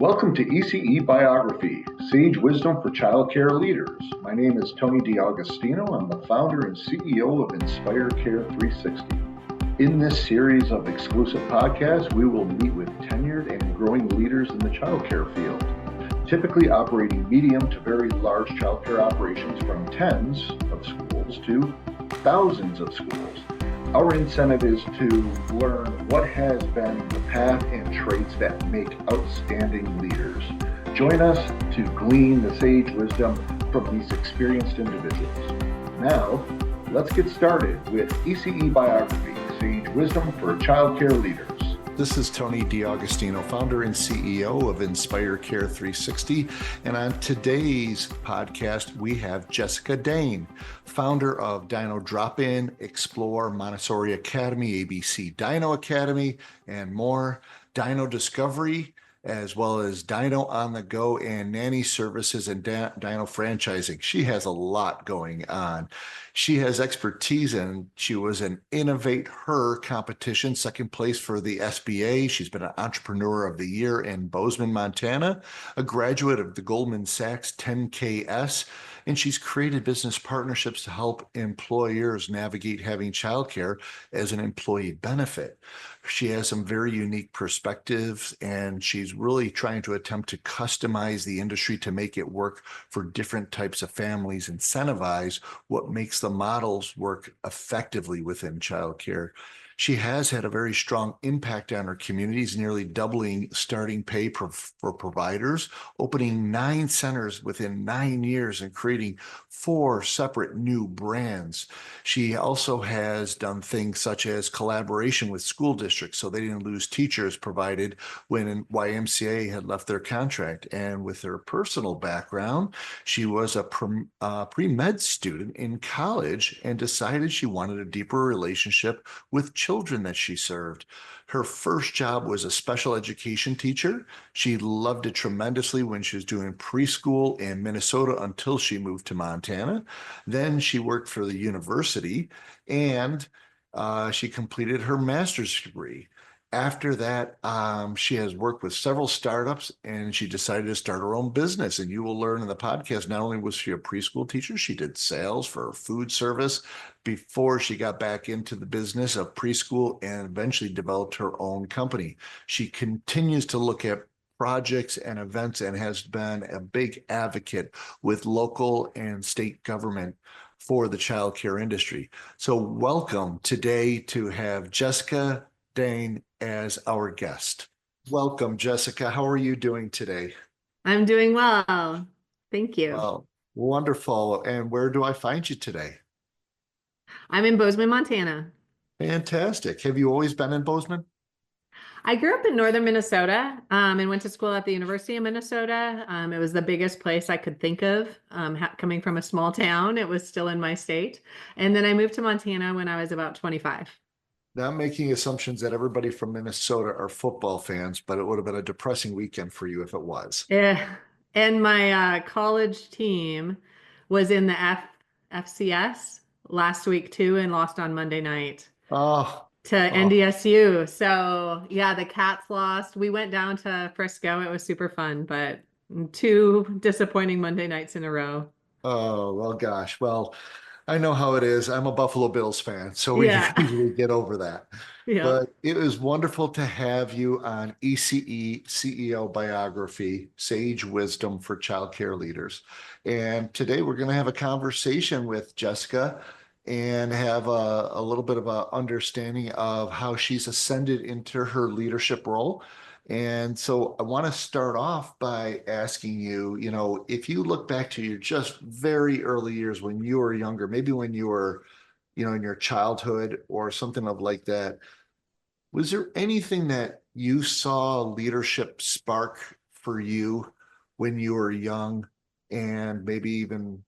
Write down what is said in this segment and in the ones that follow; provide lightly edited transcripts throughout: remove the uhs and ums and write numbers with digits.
Welcome to ECE Biography, Sage Wisdom for Childcare Leaders. My name is Tony D'Agostino. I'm the founder and CEO of Inspire Care 360. In this series of exclusive podcasts, we will meet with tenured and growing leaders in the childcare field, typically operating medium to very large childcare operations from tens of schools to thousands of schools. Our incentive is to learn what has been the path and traits that make outstanding leaders. Join us to glean the sage wisdom from these experienced individuals. Now, let's get started with ECE Biography, Sage Wisdom for Childcare Leaders. This is Tony D'Agostino, founder and CEO of Inspire Care 360. And on today's podcast, we have Jessica Dehn, founder of Dino Drop-In, Explore, Montessori Academy, ABC Dino Academy, and more, Dino Discovery, as well as Dino on the Go and nanny services and Dino franchising. She has a lot going on. She has expertise in, she was an Innovate Her competition, second place for the SBA. She's been an Entrepreneur of the Year in Bozeman, Montana, a graduate of the Goldman Sachs 10KS, and she's created business partnerships to help employers navigate having childcare as an employee benefit. She has some very unique perspectives, and she's really trying to attempt to customize the industry to make it work for different types of families, incentivize what makes the models work effectively within childcare. She has had a very strong impact on her communities, nearly doubling starting pay for providers, opening 9 centers within 9 years and creating 4 separate new brands. She also has done things such as collaboration with school districts so they didn't lose teachers provided when YMCA had left their contract. And with her personal background, she was a pre-med student in college and decided she wanted a deeper relationship with children that she served. Her first job was a special education teacher. She loved it tremendously when she was doing preschool in Minnesota until she moved to Montana. Then she worked for the university and she completed her master's degree. After that, she has worked with several startups and she decided to start her own business. And you will learn in the podcast, not only was she a preschool teacher, she did sales for food service before she got back into the business of preschool and eventually developed her own company. She continues to look at projects and events and has been a big advocate with local and state government for the childcare industry. So welcome today to have Jessica Dehn as our guest. Welcome, Jessica. How are you doing today? I'm doing well. Thank you. Well, wonderful. And where do I find you today? I'm in Bozeman, Montana. Fantastic. Have you always been in Bozeman? I grew up in northern Minnesota and went to school at the University of Minnesota. It was the biggest place I could think of. Coming from a small town, it was still in my state. And then I moved to Montana when I was about 25. Not making assumptions that everybody from Minnesota are football fans, but it would have been a depressing weekend for you if it was. Yeah. And my college team was in the FCS last week too and lost on Monday night to NDSU. So yeah, the Cats lost. We went down to Frisco. It was super fun, but 2 disappointing Monday nights in a row. Oh, well, gosh. Well, I know how it is. I'm a Buffalo Bills fan, so we usually get over that. Yeah. But it was wonderful to have you on ECE CEO Biography, Sage Wisdom for Childcare Leaders. And today we're going to have a conversation with Jessica and have a little bit of an understanding of how she's ascended into her leadership role. And so I want to start off by asking you, if you look back to your just very early years when you were younger, maybe when you were, in your childhood or something of like that, was there anything that you saw leadership spark for you when you were young and maybe even,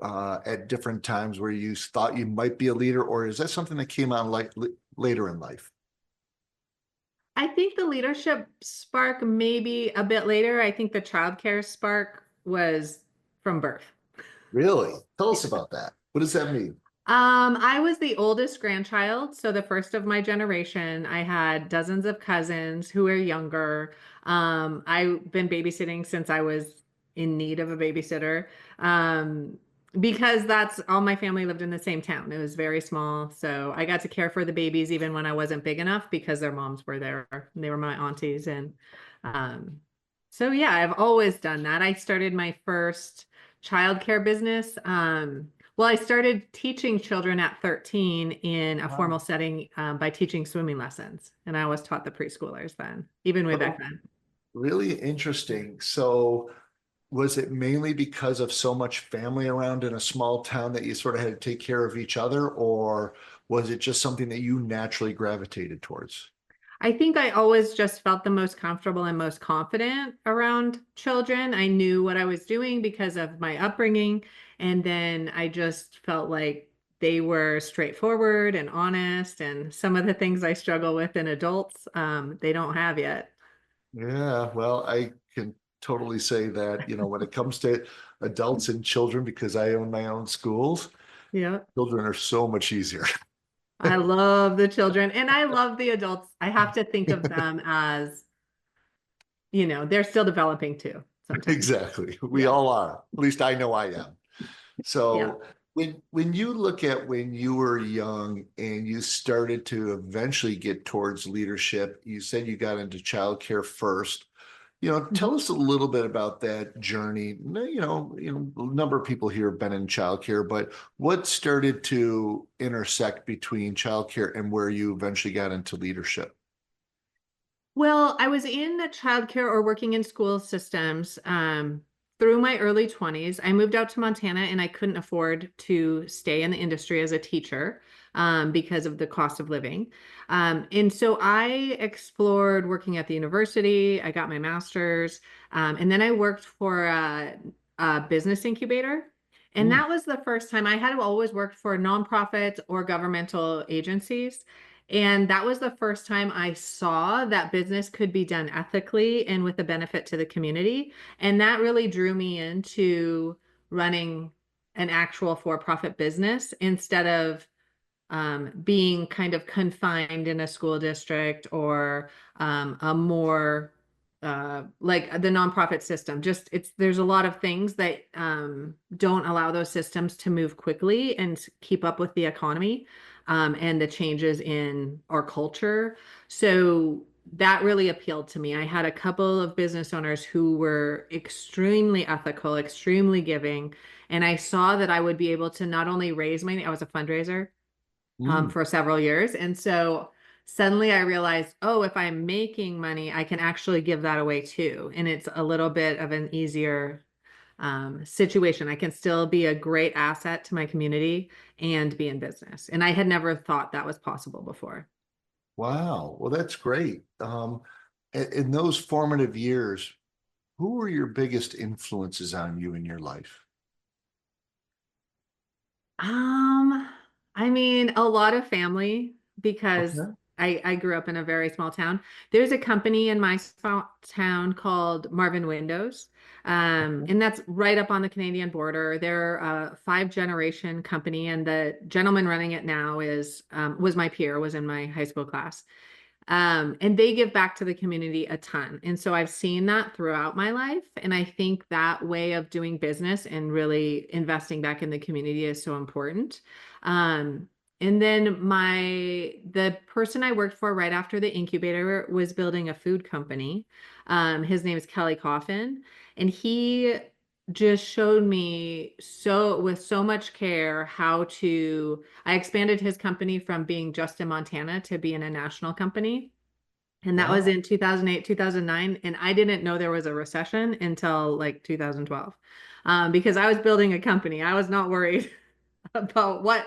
at different times where you thought you might be a leader, or is that something that came on later in life? I think the leadership spark maybe a bit later. I think the childcare spark was from birth. Really? Tell us about that. What does that mean? I was the oldest grandchild, so the first of my generation. I had dozens of cousins who were younger. I've been babysitting since I was in need of a babysitter. Um, because that's all my family lived in the same town. It was very small. So I got to care for the babies even when I wasn't big enough because their moms were there. They were my aunties. And um, so yeah, I've always done that. I started my first childcare business. Well, I started teaching children at 13 in a Wow. formal setting by teaching swimming lessons. And I always taught the preschoolers then, even way back Oh, then. really interesting. So was it mainly because of so much family around in a small town that you sort of had to take care of each other, or was it just something that you naturally gravitated towards? I think I always just felt the most comfortable and most confident around children. I knew what I was doing because of my upbringing. And then I just felt like they were straightforward and honest. And some of the things I struggle with in adults, they don't have yet. Yeah, well, I can totally say that, when it comes to adults and children, because I own my own schools, Yeah. children are so much easier. I love the children and I love the adults. I have to think of them as, they're still developing too sometimes. Exactly. We Yeah. all are. At least I know I am. Yeah. So when you look at when you were young and you started to eventually get towards leadership, you said you got into childcare first. Tell Mhm. us a little bit about that journey. A number of people here have been in childcare, but what started to intersect between childcare and where you eventually got into leadership? Well, I was in the childcare or working in school systems through my early 20s. I moved out to Montana and I couldn't afford to stay in the industry as a teacher because of the cost of living. And so I explored working at the university. I got my master's, and then I worked for a business incubator. And Hmm. that was the first time I had always worked for nonprofits or governmental agencies. And that was the first time I saw that business could be done ethically and with a benefit to the community. And that really drew me into running an actual for-profit business instead of being kind of confined in a school district or a more like the nonprofit system. Just there's a lot of things that don't allow those systems to move quickly and keep up with the economy and the changes in our culture. So that really appealed to me. I had a couple of business owners who were extremely ethical, extremely giving, and I saw that I would be able to not only raise money, I was a fundraiser Hmm. for several years. And so suddenly I realized, oh, if I'm making money, I can actually give that away too. And it's a little bit of an easier situation. I can still be a great asset to my community and be in business. And I had never thought that was possible before. Wow. Well, that's great. In those formative years, who were your biggest influences on you in your life? Um, I mean, a lot of family because Okay. I grew up in a very small town. There's a company in my small town called Marvin Windows. Okay. And that's right up on the Canadian border. They're a five-generation company, and the gentleman running it now was my peer, was in my high school class. And they give back to the community a ton. And so I've seen that throughout my life. And I think that way of doing business and really investing back in the community is so important. Um, and then the person I worked for right after the incubator was building a food company. His name is Kelly Coffin, and he just showed me with so much care I expanded his company from being just in Montana to being a national company. And that was Wow. in 2008, 2009. And I didn't know there was a recession until like 2012 because I was building a company. I was not worried about what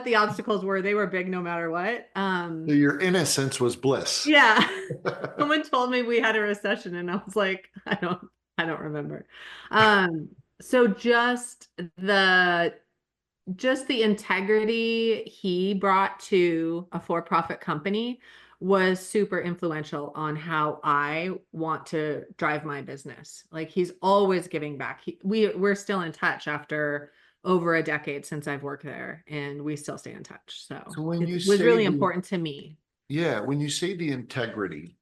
the obstacles were. They were big no matter what. So your innocence was bliss. Yeah. Someone told me we had a recession and I was like, I don't remember. Um, so just the integrity he brought to a for-profit company was super influential on how I want to drive my business. Like he's always giving back. We're still in touch after over a decade since I've worked there, and we still stay in touch. So So when you it was say really the, important to me. yeah, when you say the integrity,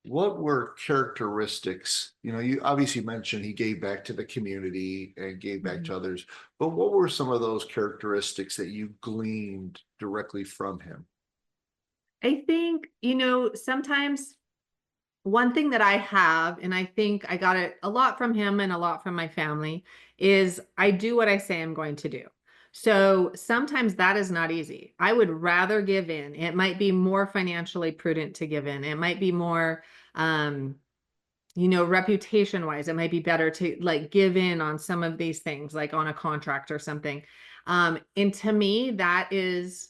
what were characteristics? You obviously mentioned he gave back to the community and gave back Mhm. to others, but what were some of those characteristics that you gleaned directly from him? I think, sometimes one thing that I have, and I think I got it a lot from him and a lot from my family, is I do what I say I'm going to do. So sometimes that is not easy. I would rather give in. It might be more financially prudent to give in. It might be more, um, reputation wise, it might be better to like give in on some of these things, like on a contract or something. And to me, that is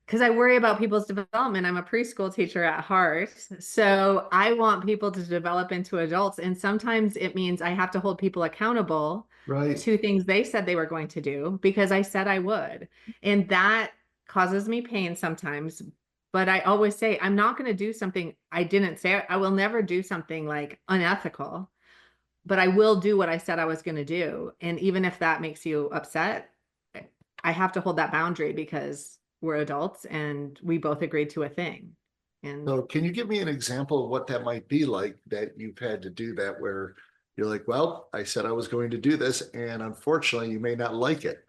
because I worry about people's development. I'm a preschool teacher at heart. So I want people to develop into adults. And sometimes it means I have to hold people accountable Right. to things they said they were going to do because I said I would. And that causes me pain sometimes. But I always say, I'm not going to do something I didn't say. I will never do something like unethical, but I will do what I said I was going to do. And even if that makes you upset, I have to hold that boundary because we're adults and we both agreed to a thing. And So can you give me an example of what that might be like that you've had to do that where you're like, well, I said I was going to do this, and unfortunately you may not like it.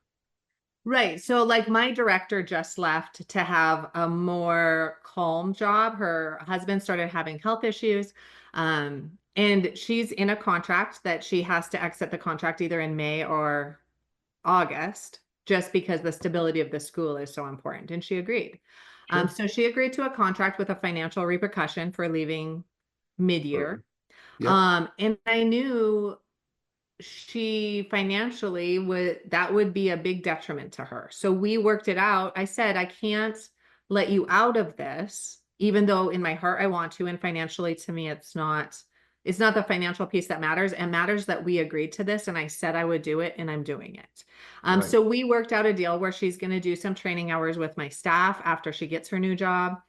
right. So like my director just left to have a more calm job. Her husband started having health issues. And she's in a contract that she has to exit the contract either in May or August, just because the stability of the school is so important. And she agreed. Sure. So she agreed to a contract with a financial repercussion for leaving Or- mid-year. Yep. And I knew she financially would that would be a big detriment to her. So we worked it out. I said, I can't let you out of this, even though in my heart I want to, and financially to me it's not the financial piece that matters. It matters that we agreed to this and I said I would do it and I'm doing it. Right. So we worked out a deal where she's going to do some training hours with my staff after she gets her new job.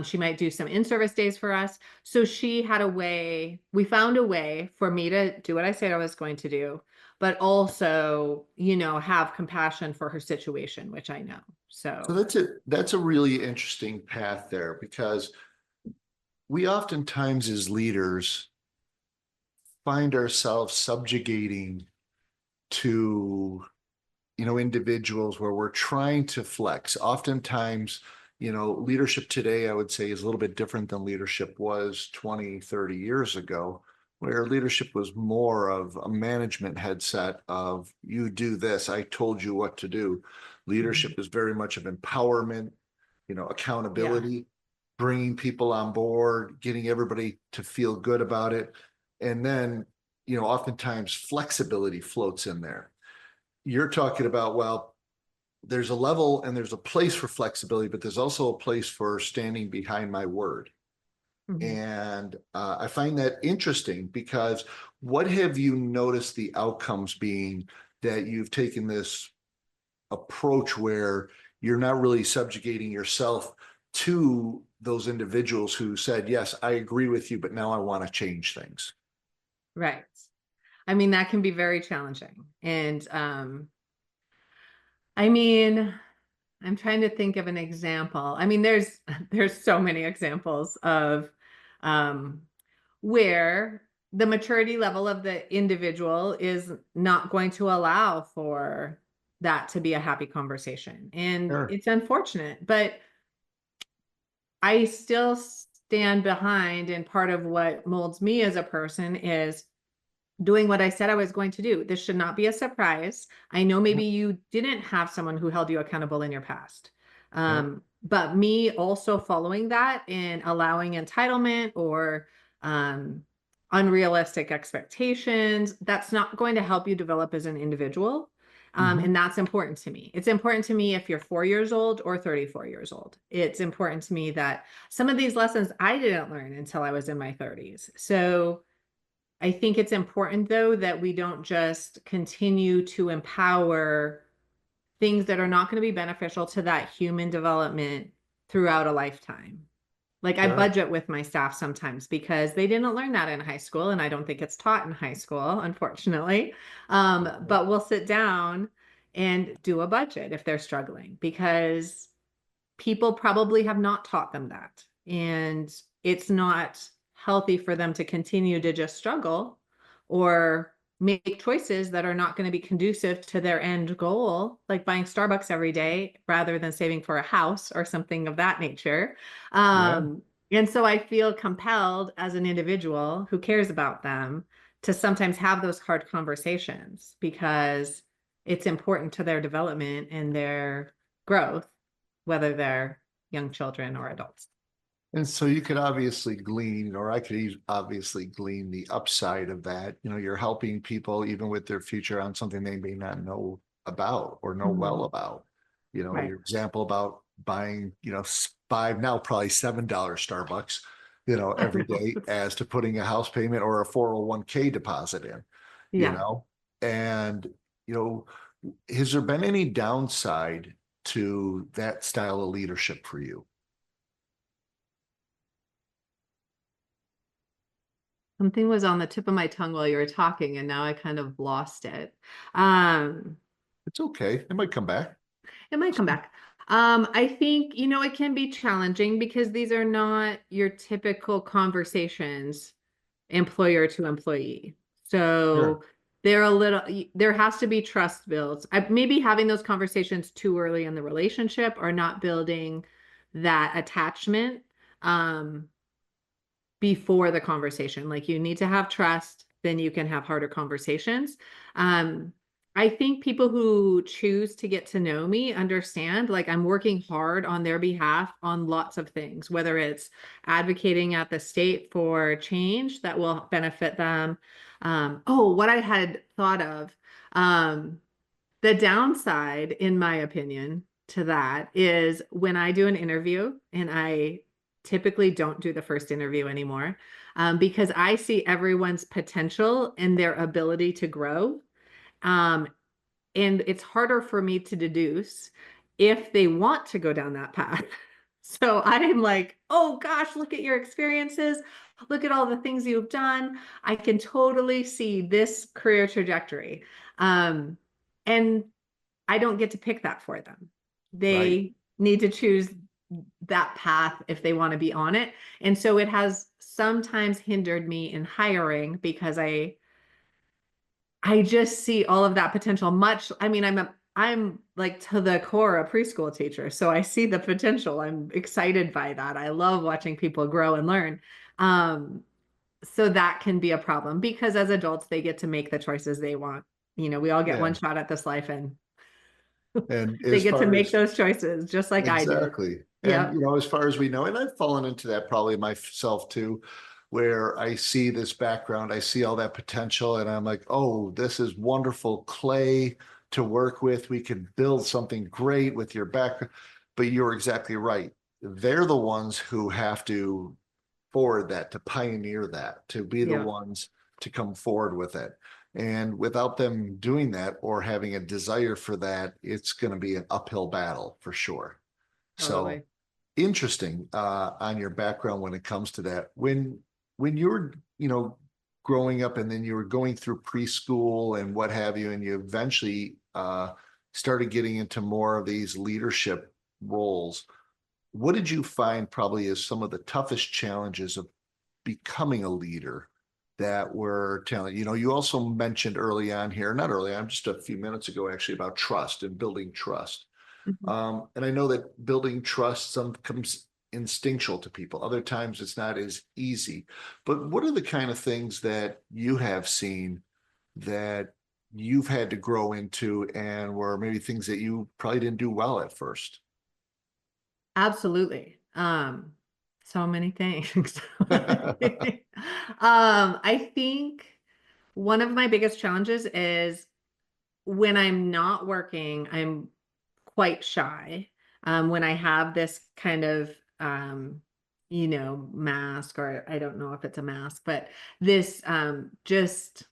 She might do some in-service days for us. So she had a way, we found a way for me to do what I said I was going to do, but also, have compassion for her situation, which I know. So So, that's a really interesting path there because we oftentimes as leaders find ourselves subjugating to individuals where we're trying to flex. Oftentimes, leadership today, I would say, is a little bit different than leadership was 20, 30 years ago, where leadership was more of a management headset of you do this, I told you what to do. mhm. Leadership is very much of empowerment, Yeah, accountability, bringing people on board, getting everybody to feel good about it. And then, oftentimes flexibility floats in there. You're talking about, well, there's a level and there's a place for flexibility, but there's also a place for standing behind my word. mhm. And I find that interesting because what have you noticed the outcomes being that you've taken this approach where you're not really subjugating yourself to those individuals who said, yes, I agree with you, but now I want to change things? Right. I mean, that can be very challenging. And I mean, I'm trying to think of an example. I mean, there's so many examples of um, where the maturity level of the individual is not going to allow for that to be a happy conversation. And Sure. it's unfortunate, but I still stand behind, and part of what molds me as a person is doing what I said I was going to do. This should not be a surprise. I know maybe Yep. you didn't have someone who held you accountable in your past. Yep. But me also following that and allowing entitlement or unrealistic expectations, that's not going to help you develop as an individual. Mhm. And that's important to me. It's important to me if you're 4 years old or 34 years old. It's important to me that some of these lessons I didn't learn until I was in my 30s. So, I think it's important, though, that we don't just continue to empower things that are not going to be beneficial to that human development throughout a lifetime. Like I Sure. budget with my staff sometimes because they didn't learn that in high school, and I don't think it's taught in high school, unfortunately. But we'll sit down and do a budget if they're struggling, because people probably have not taught them that. And it's not healthy for them to continue to just struggle or make choices that are not going to be conducive to their end goal, like buying Starbucks every day rather than saving for a house or something of that nature. Yeah. And so I feel compelled as an individual who cares about them to sometimes have those hard conversations, because it's important to their development and their growth, whether they're young children or adults. And so you could obviously glean, or I could obviously glean the upside of that. You're helping people even with their future on something they may not know about or know well about. Right. Your example about buying, five, now probably $7 Starbucks, every day, as to putting a house payment or a 401k deposit in, Yeah. and, has there been any downside to that style of leadership for you? Something was on the tip of my tongue while you were talking, and now I kind of lost it. Um, It's okay. It might come back. it might come back. I think, it can be challenging because these are not your typical conversations, employer to employee. Sure. So there has to be trust built. Maybe having those conversations too early in the relationship, or not building that attachment. Before the conversation. Like, you need to have trust, then you can have harder conversations. I think people who choose to get to know me understand, like, I'm working hard on their behalf on lots of things, whether it's advocating at the state for change that will benefit them. What I had thought of, um, the downside, in my opinion, to that is when I do an interview, and I typically don't do the first interview anymore, because I see everyone's potential and their ability to grow. Um, and it's harder for me to deduce if they want to go down that path. So I'm like, oh gosh, look at your experiences. Look at all the things you've done. I can totally see this career trajectory. And I don't get to pick that for them. Right. They need to choose that path if they want to be on it. And so it has sometimes hindered me in hiring, because I just see all of that potential. I'm like, to the core, a preschool teacher. So I see the potential. I'm excited by that. I love watching people grow and learn. Um, so that can be a problem, because as adults, they get to make the choices they want. We all get Yeah. one shot at this life, and And they as get to far make as those choices just like I did. exactly. And, Yep. as far as we know, and I've fallen into that probably myself too, where I see this background, I see all that potential, and I'm like, oh, this is wonderful clay to work with. We can build something great with your background. But you're exactly right. They're the ones who have to forward that, to pioneer that, to be the Yeah. ones to come forward with it. And without them doing that or having a desire for that, it's going to be an uphill battle for sure. So Totally. interesting on your background when it comes to that. When you're, growing up, and then you were going through preschool and what have you, and you eventually started getting into more of these leadership roles, what did you find probably as some of the toughest challenges of becoming a leader that were telling? You also mentioned early on here, not early on, just a few minutes ago, actually, about trust and building trust. Mhm. And I know that building trust some comes instinctual to people. Other times it's not as easy. But what are the kind of things that you have seen that you've had to grow into, and were maybe things that you probably didn't do well at first? Absolutely. So many things. I think one of my biggest challenges is when I'm not working, I'm quite shy. When I have this kind of, mask, or I don't know if it's a mask, but this, just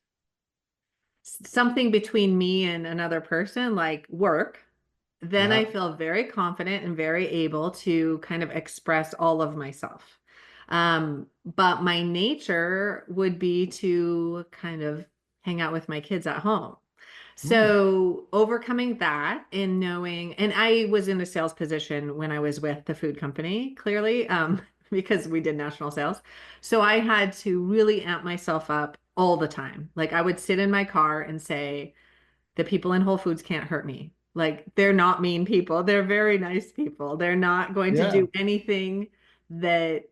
something between me and another person, like work, then I Yeah. feel very confident and very able to kind of express all of myself. But my nature would be to kind of hang out with my kids at home. Mm. So overcoming that and knowing, and I was in a sales position when I was with the food company, clearly, because we did national sales. So I had to really amp myself up all the time. Like I would sit in my car and say, the people in Whole Foods can't hurt me. Like they're not mean people. They're very nice people. They're not going to Yeah. do anything that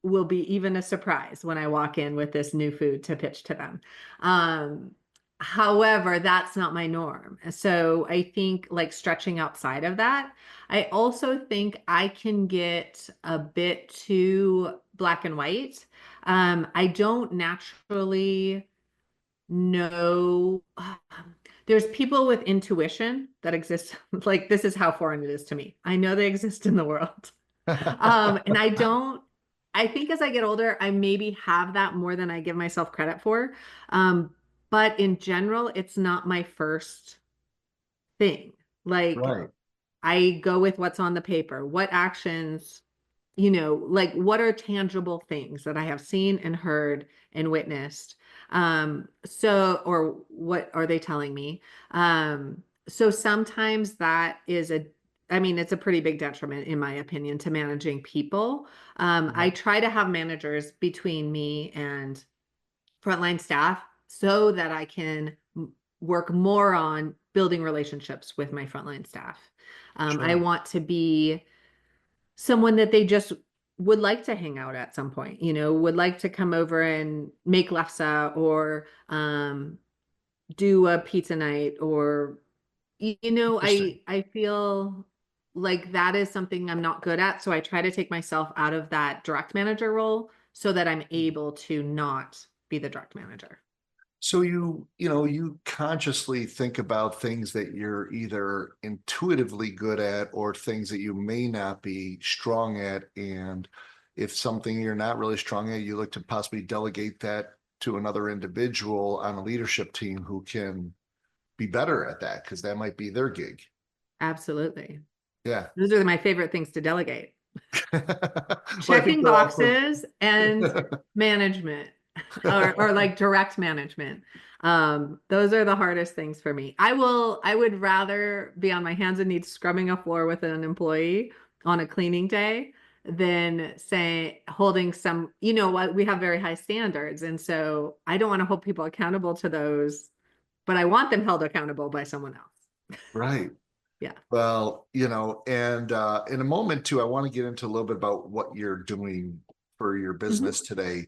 will be even a surprise when I walk in with this new food to pitch to them. Um, However, that's not my norm. So I think like stretching outside of that, I also think I can get a bit too black and white. I don't naturally know. There's people with intuition that exist. Like this is how foreign it is to me. I know they exist in the world. And I think as I get older, I maybe have that more than I give myself credit for. Um, but in general, it's not my first thing. Like Right. I go with what's on the paper. What actions, like what are tangible things that I have seen and heard and witnessed? Or what are they telling me? So sometimes that is I mean, it's a pretty big detriment, in my opinion, to managing people. I Yeah. try to have managers between me and frontline staff so that I can work more on building relationships with my frontline staff. I Sure. want to be someone that they just would like to hang out at some point, would like to come over and make lefse or do a pizza night or Interesting. I feel like that is something I'm not good at. So I try to take myself out of that direct manager role so that I'm able to not be the direct manager. So you consciously think about things that you're either intuitively good at or things that you may not be strong at. And if something you're not really strong at, you look to possibly delegate that to another individual on a leadership team who can be better at that because that might be their gig. Absolutely. Yeah. Those are my favorite things to delegate. Well, I think Checking they're also boxes and management or like direct management. Those are the hardest things for me. I would rather be on my hands and knees scrubbing a floor with an employee on a cleaning day than say holding some, what we have very high standards. And so I don't want to hold people accountable to those, but I want them held accountable by someone else. right. Yeah. Well, and in a moment too, I want to get into a little bit about what you're doing for your business Mhm. today,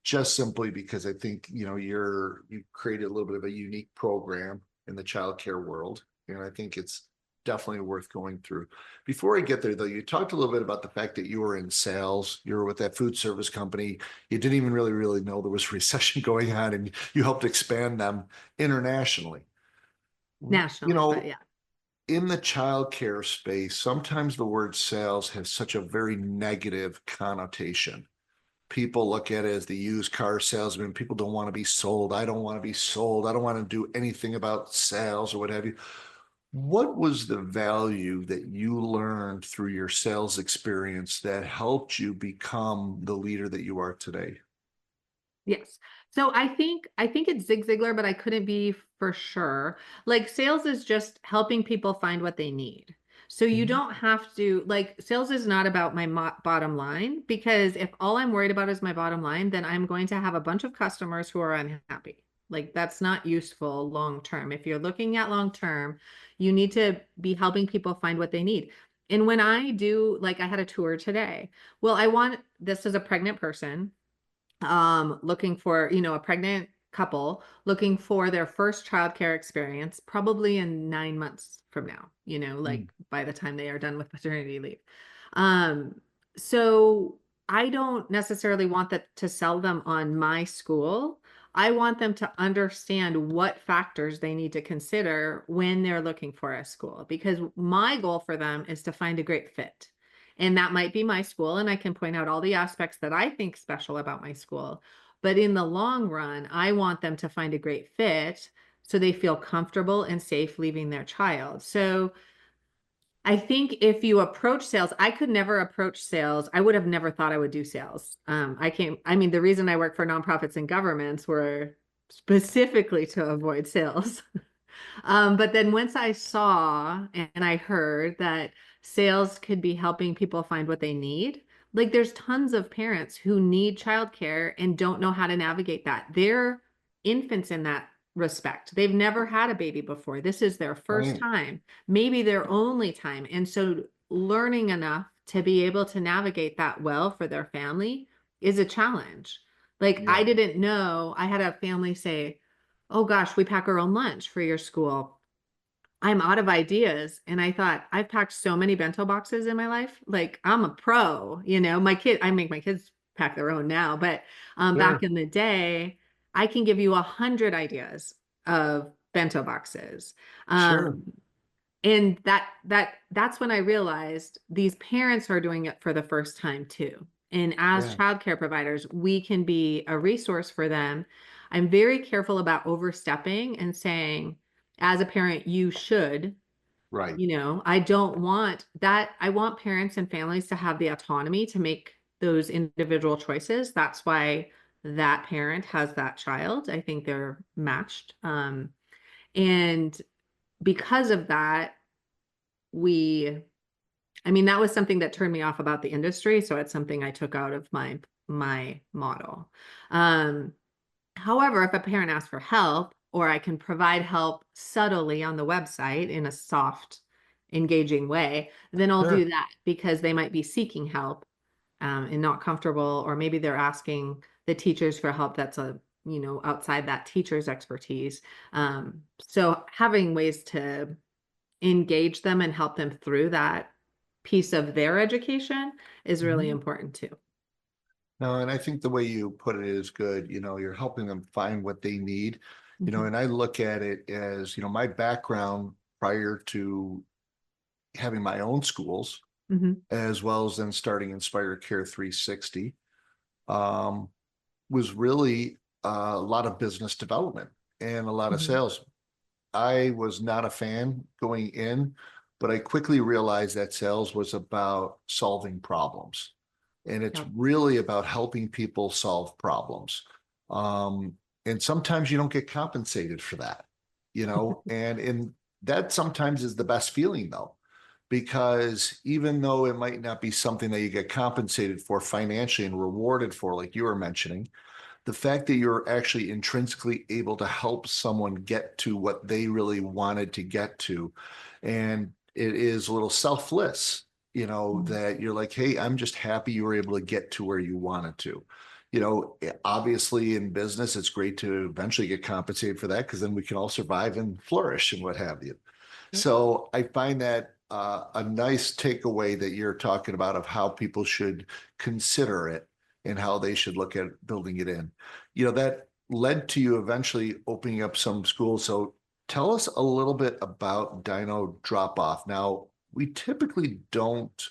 just simply because I think, you created a little bit of a unique program in the childcare world, and I think it's definitely worth going through. Before I get there, though, you talked a little bit about the fact that you were in sales, you were with that food service company, you didn't even really know there was a recession going on, and you helped expand them internationally. You Nationally, but know, yeah. in the childcare space, sometimes the word sales has such a very negative connotation. People look at it as the used car salesman. People don't want to be sold. I don't want to be sold. I don't want to do anything about sales or what have you. What was the value that you learned through your sales experience that helped you become the leader that you are today? Yes. So I think it's Zig Ziglar, but I couldn't be for sure. Like sales is just helping people find what they need. So you Mhm. don't have to like sales is not about my bottom line because if all I'm worried about is my bottom line, then I'm going to have a bunch of customers who are unhappy. Like that's not useful long term. If you're looking at long term, you need to be helping people find what they need. And when I do, like I had a tour today. Well, I want this as a pregnant person looking for, a pregnant couple looking for their first childcare experience, probably in 9 months from now, Mm. like by the time they are done with paternity leave. Um, so I don't necessarily want that to sell them on my school. I want them to understand what factors they need to consider when they're looking for a school, because my goal for them is to find a great fit. And that might be my school, and I can point out all the aspects that I think special about my school. But in the long run, I want them to find a great fit so they feel comfortable and safe leaving their child. So I think if you approach sales, I could never approach sales. I would have never thought I would do sales. I mean, the reason I work for nonprofits and governments were specifically to avoid sales. But then once I saw and I heard that sales could be helping people find what they need, like there's tons of parents who need childcare and don't know how to navigate that. They're infants in that respect. They've never had a baby before. This is their first Right. time, maybe their only time. And so learning enough to be able to navigate that well for their family is a challenge. Like Yeah. I didn't know, I had a family say, "Oh gosh, we pack our own lunch for your school." I'm out of ideas. And I thought, I've packed so many bento boxes in my life. Like I'm a pro, I make my kids pack their own now, but back Sure. in the day, I can give you 100 ideas of bento boxes. Sure. Um, and that's when I realized these parents are doing it for the first time too. And as Yeah. childcare providers, we can be a resource for them. I'm very careful about overstepping and saying, as a parent, you should, Right. I don't want that. I want parents and families to have the autonomy to make those individual choices. That's why that parent has that child. I think they're matched. And because of that, we I mean, that was something that turned me off about the industry, so it's something I took out of my model. Um, However, if a parent asks for help, or I can provide help subtly on the website in a soft, engaging way, then I'll do Sure. that because they might be seeking help and not comfortable, or maybe they're asking the teachers for help that's outside that teacher's expertise. So having ways to engage them and help them through that piece of their education is really Mhm. important too. No, and I think the way you put it is good. You're helping them find what they need, Mhm. and I look at it as, my background prior to having my own schools, Mhm. as well as then starting Inspire Care 360, um, was really a lot of business development and a lot of Mhm. sales. I was not a fan going in, but I quickly realized that sales was about solving problems. And it's Yep. really about helping people solve problems. Um, and sometimes you don't get compensated for that, and that sometimes is the best feeling though, because even though it might not be something that you get compensated for financially and rewarded for, like you were mentioning, the fact that you're actually intrinsically able to help someone get to what they really wanted to get to, and it is a little selfless, Mhm. that you're like, hey, I'm just happy you were able to get to where you wanted to. Obviously in business, it's great to eventually get compensated for that, because then we can all survive and flourish and what have you. Yep. So I find that a nice takeaway that you're talking about of how people should consider it and how they should look at building it in. That led to you eventually opening up some schools. So tell us a little bit about Dino Drop-Off. Now, we typically don't,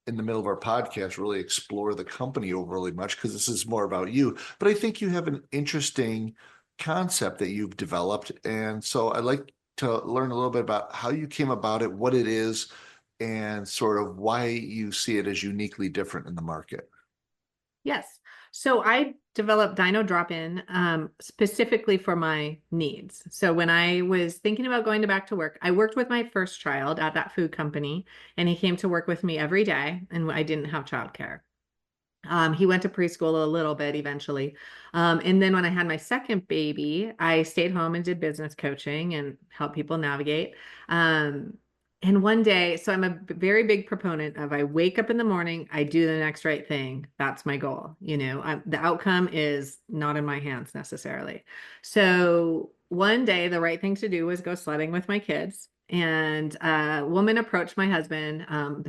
in the middle of our podcast, really explore the company overly much because this is more about you. But I think you have an interesting concept that you've developed. And so I'd like to learn a little bit about how you came about it, what it is, and sort of why you see it as uniquely different in the market. Yes. So I developed Dino Drop-In specifically for my needs. So when I was thinking about going back to work, I worked with my first child at that food company, and he came to work with me every day, and I didn't have childcare. He went to preschool a little bit eventually. And then when I had my second baby, I stayed home and did business coaching and helped people navigate. Um, and one day, so I'm a very big proponent of I wake up in the morning, I do the next right thing. That's my goal. The outcome is not in my hands necessarily. So one day, the right thing to do was go sledding with my kids. And a woman approached my husband,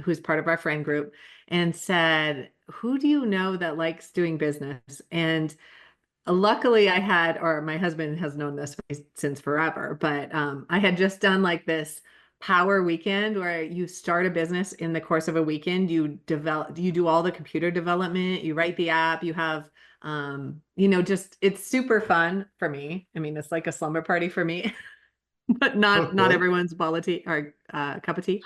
who's part of our friend group, and said, "Who do you know that likes doing business?" And luckily, or my husband has known this since forever, but I had just done like this power weekend where you start a business in the course of a weekend. You do all the computer development, you write the app, you have, just it's super fun for me. I mean, it's like a slumber party for me. But not Okay. everyone's ball of tea or cup of tea.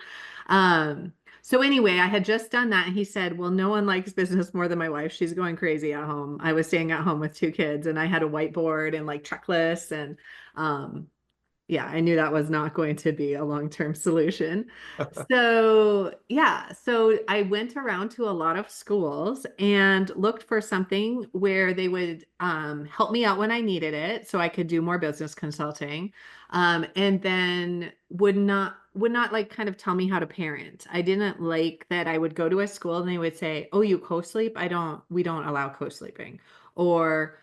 So anyway, I had just done that, and he said, "Well, no one likes business more than my wife. She's going crazy at home." I was staying at home with two kids, and I had a whiteboard and like checklists, and um, yeah, I knew that was not going to be a long-term solution. So, yeah, so I went around to a lot of schools and looked for something where they would help me out when I needed it, so I could do more business consulting, and then would not like kind of tell me how to parent. I didn't like that I would go to a school and they would say, "Oh, you co-sleep? We don't allow co-sleeping," or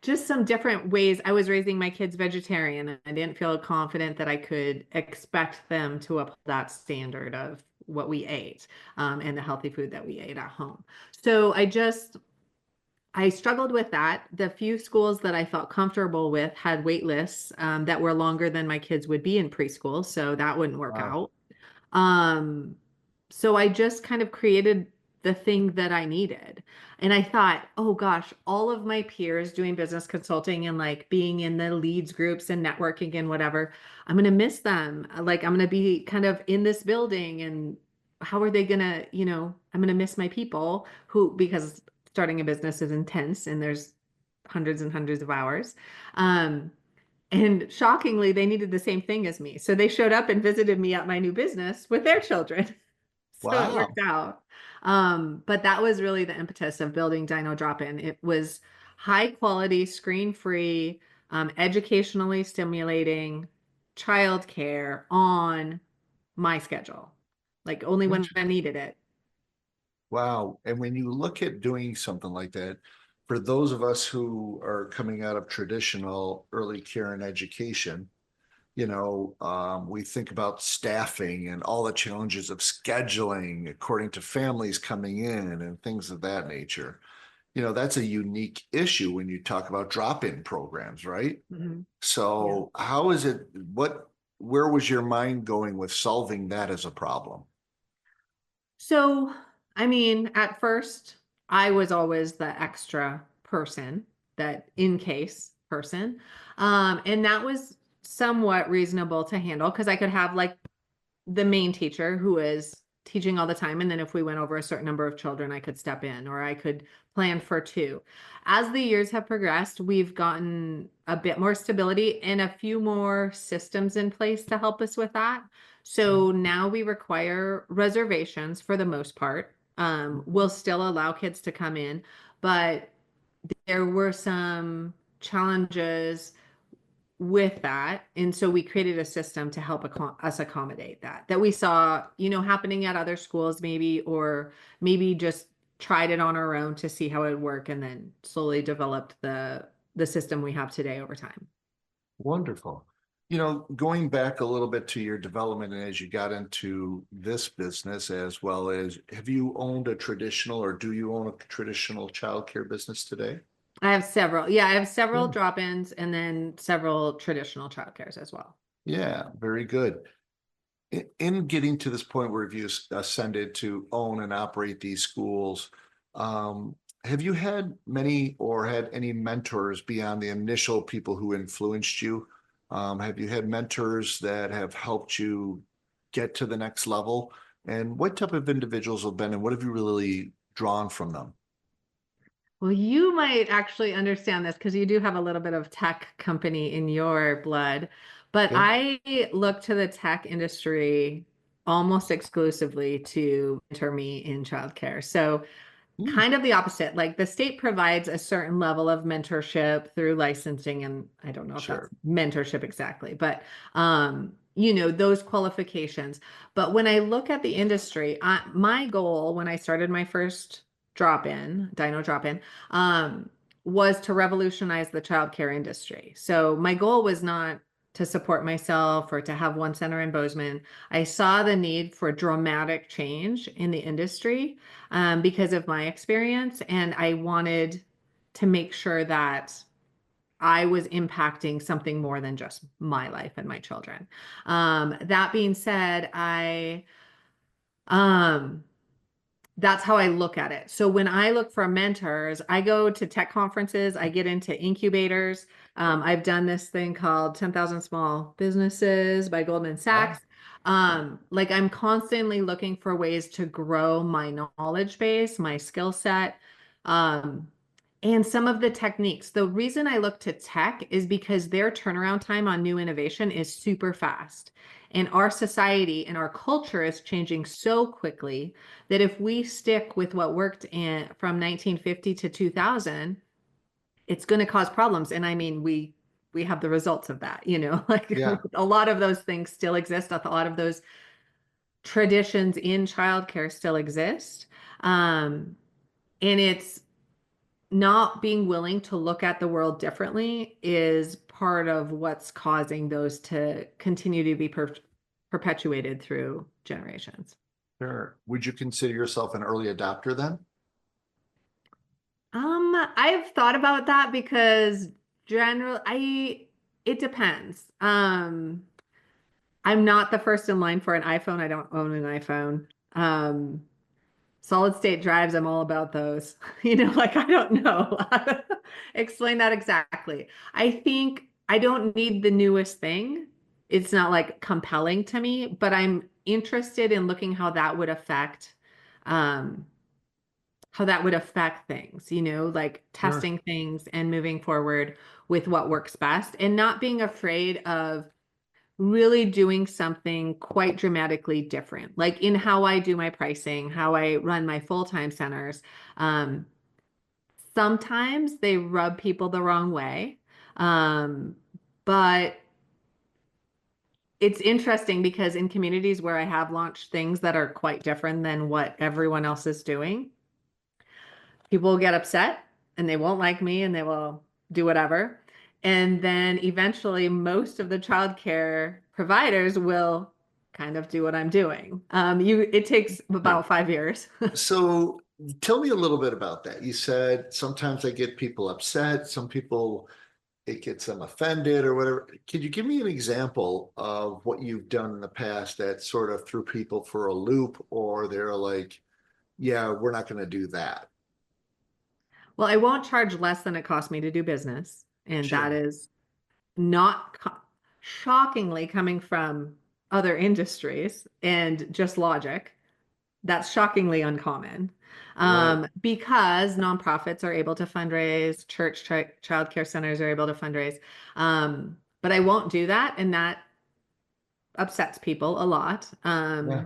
just some different ways. I was raising my kids vegetarian and I didn't feel confident that I could expect them to uphold that standard of what we ate, and the healthy food that we ate at home. So I struggled with that. The few schools that I felt comfortable with had wait lists that were longer than my kids would be in preschool, so that wouldn't work Wow. out. Um, so I just kind of created the thing that I needed. And I thought, oh gosh, all of my peers doing business consulting and like being in the leads groups and networking and whatever, I'm going to miss them. Like I'm going to be kind of in this building and how are they going to, I'm going to miss my people because starting a business is intense and there's hundreds and hundreds of hours. Um, and shockingly, they needed the same thing as me. So they showed up and visited me at my new business with their children. So it Wow. worked out. But that was really the impetus of building Dino Drop-In. It was high quality, screen free, educationally stimulating childcare on my schedule, like only when I needed it. Wow. And when you look at doing something like that, for those of us who are coming out of traditional early care and education, we think about staffing and all the challenges of scheduling according to families coming in and things of that nature. That's a unique issue when you talk about drop-in programs, right? Mhm. Yeah. So how is it, where was your mind going with solving that as a problem? So, I mean, at first, I was always the extra person, that in case person. And that was somewhat reasonable to handle because I could have like the main teacher who is teaching all the time. And then if we went over a certain number of children, I could step in or I could plan for two. As the years have progressed, we've gotten a bit more stability and a few more systems in place to help us with that. So now we require reservations for the most part. We'll still allow kids to come in, but there were some challenges with that. And so we created a system to help us accommodate that we saw, happening at other schools maybe, or maybe just tried it on our own to see how it would work and then slowly developed the system we have today over time. Wonderful. Going back a little bit to your development and as you got into this business, as well as have you owned a traditional or do you own a traditional childcare business today? I have several. Yeah, I have several Yeah. drop-ins and then several traditional childcares as well. Yeah, very good. In getting to this point where you've ascended to own and operate these schools, have you had many or had any mentors beyond the initial people who influenced you? Have you had mentors that have helped you get to the next level? And what type of individuals have been, and what have you really drawn from them? Well, you might actually understand this because you do have a little bit of tech company in your blood. But Okay. I look to the tech industry almost exclusively to mentor me in childcare. So Hmm, kind of the opposite. Like the state provides a certain level of mentorship through licensing, and I don't know if that's sure. mentorship exactly, but those qualifications. But when I look at the industry, my goal when I started my first Dino Drop-In, was to revolutionize the childcare industry. So my goal was not to support myself or to have one center in Bozeman. I saw the need for dramatic change in the industry, because of my experience. And I wanted to make sure that I was impacting something more than just my life and my children. That being said, um, that's how I look at it. So when I look for mentors, I go to tech conferences, I get into incubators. I've done this thing called 10,000 Small Businesses by Goldman Wow. Sachs. Like I'm constantly looking for ways to grow my knowledge base, my skill set. Um, and some of the techniques. The reason I look to tech is because their turnaround time on new innovation is super fast. And our society and our culture is changing so quickly that if we stick with what worked from 1950 to 2000, it's going to cause problems. And I mean, we have the results of that, like Yeah. a lot of those things still exist. A lot of those traditions in childcare still exist. And it's not being willing to look at the world differently is part of what's causing those to continue to be perpetuated through generations. Sure. Would you consider yourself an early adopter then? I've thought about that because it depends. I'm not the first in line for an iPhone. I don't own an iPhone. Solid state drives, I'm all about those. Like I don't know how to explain that exactly. I think I don't need the newest thing. It's not like compelling to me, but I'm interested in looking um, how that would affect things, like Sure. testing things and moving forward with what works best and not being afraid of really doing something quite dramatically different, like in how I do my pricing, how I run my full-time centers. Um, Sometimes they rub people the wrong way. Um, but it's interesting because in communities where I have launched things that are quite different than what everyone else is doing, people will get upset and they won't like me and they will do whatever. And then eventually most of the childcare providers will kind of do what I'm doing. It takes Sure. about 5 years. So tell me a little bit about that. You said sometimes I get people upset, some people it gets them offended or whatever. Could you give me an example of what you've done in the past that sort of threw people for a loop, or they're like, yeah, we're not going to do that? Well, I won't charge less than it costs me to do business. And that Sure. is not shockingly coming from other industries and just logic. That's shockingly uncommon Right. because nonprofits are able to fundraise, child care centers are able to fundraise. But I won't do that, and that upsets people a lot. Yeah.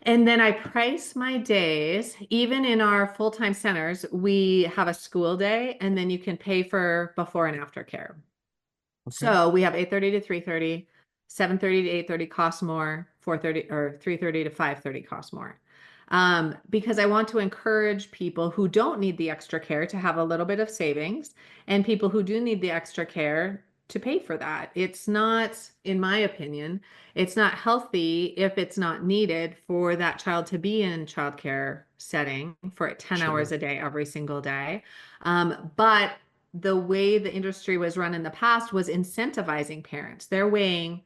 And then I price my days. Even in our full-time centers, we have a school day, and then you can pay for before and after care. Okay. So we have 8:30 to 3:30, 7:30 to 8:30 costs more, 4:30 or 3:30 to 5:30 costs more. Because I want to encourage people who don't need the extra care to have a little bit of savings, and people who do need the extra care to pay for that. It's not, in my opinion, it's not healthy if it's not needed for that child to be in childcare setting for 10 hours Sure. a day, every single day. But the way the industry was run in the past was incentivizing parents. They're weighing